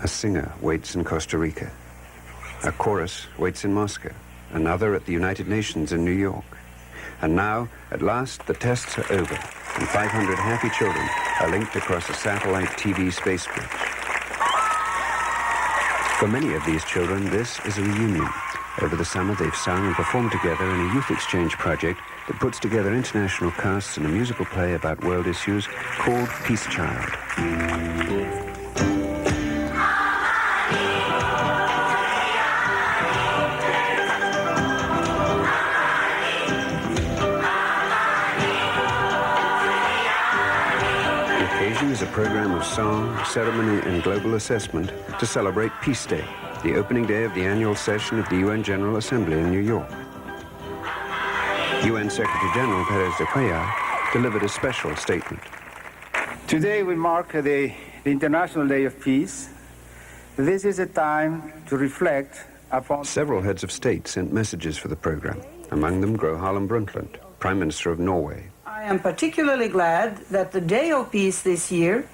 A singer waits in Costa Rica. A chorus waits in Moscow. Another at the United Nations in New York. And now, at last, the tests are over, and 500 happy children are linked across a satellite TV space bridge. For many of these children, this is a reunion. Over the summer, they've sung and performed together in a youth exchange project that puts together international casts in a musical play about world issues called Peace Child. Is a program of song, ceremony, and global assessment to celebrate Peace Day, the opening day of the annual session of the UN General Assembly in New York. UN Secretary General Perez de Cuellar delivered a special statement. Today we mark the International Day of Peace. This is a time to reflect upon... Several heads of state sent messages for the program, among them Harlem Brundtland, Prime Minister of Norway. I am particularly glad that the Day of Peace this year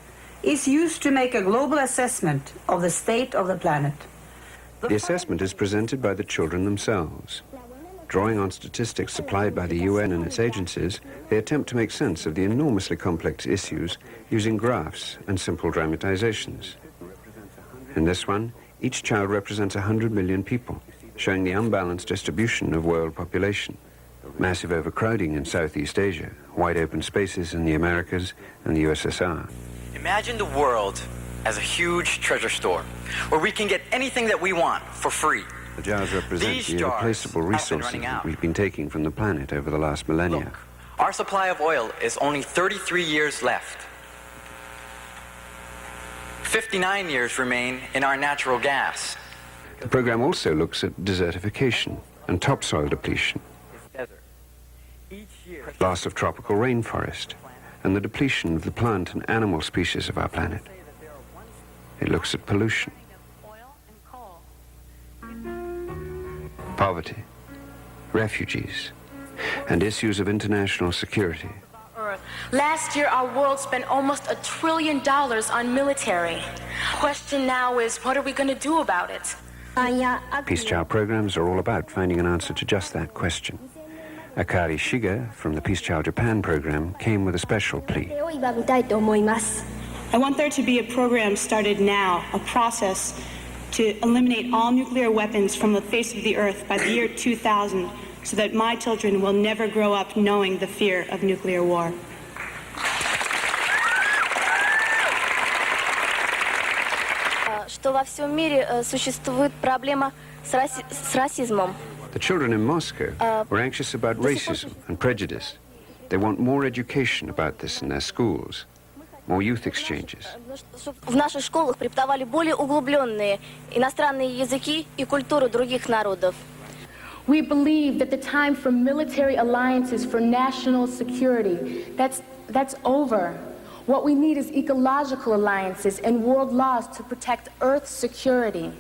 is used to make a global assessment of the state of the planet. The assessment is presented by the children themselves. Drawing on statistics supplied by the UN and its agencies, they attempt to make sense of the enormously complex issues using graphs and simple dramatizations. In this one, each child represents 100 million people, showing the unbalanced distribution of world population. Massive overcrowding in Southeast Asia, wide open spaces in the Americas and the USSR. Imagine the world as a huge treasure store, where we can get anything that we want for free. The jars represent the irreplaceable resources that we've been taking from the planet over the last millennia. Look, our supply of oil is only 33 years left. 59 years remain in our natural gas. The program also looks at desertification and topsoil depletion, loss of tropical rainforest, and the depletion of the plant and animal species of our planet. It looks at pollution, poverty, refugees, and issues of international security. Last year, our world spent almost $1 trillion on military. Question now is, what are we going to do about it? Peace Child programs are all about finding an answer to just that question. Akari Shiga from the Peace Child Japan program came with a special plea. I want there to be a program started now, a process to eliminate all nuclear weapons from the face of the earth by the year 2000, so that my children will never grow up knowing the fear of nuclear war. Что во всем мире существует проблема с расизмом. The children in Moscow were anxious about racism and prejudice. They want more education about this in their schools, more youth exchanges. В наших школах преподавали более углубленные иностранные языки и культуру других народов. We believe that the time for military alliances for national security, that's over. What we need is ecological alliances and world laws to protect Earth's security.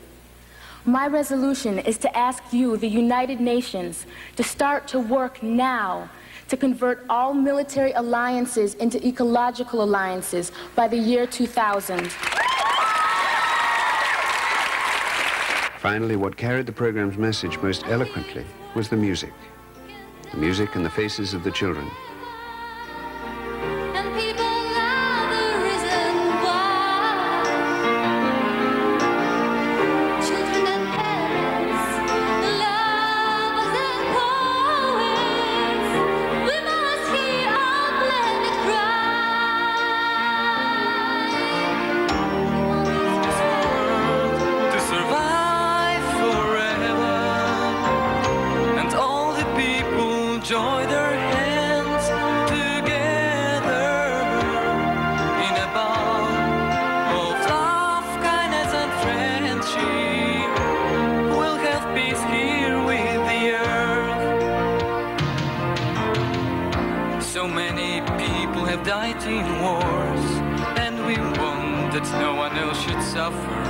My resolution is to ask you, the United Nations, to start to work now to convert all military alliances into ecological alliances by the year 2000. Finally, what carried the program's message most eloquently was the music. The music and the faces of the children. Join their hands together in a bond of love, kindness, and friendship. We'll have peace here with the earth. So many people have died in wars, and we want that no one else should suffer.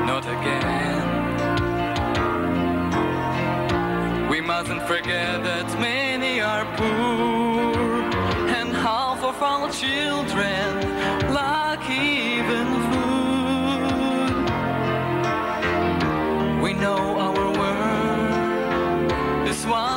Not again. We mustn't forget that many are poor, and half of our children lack even food. is why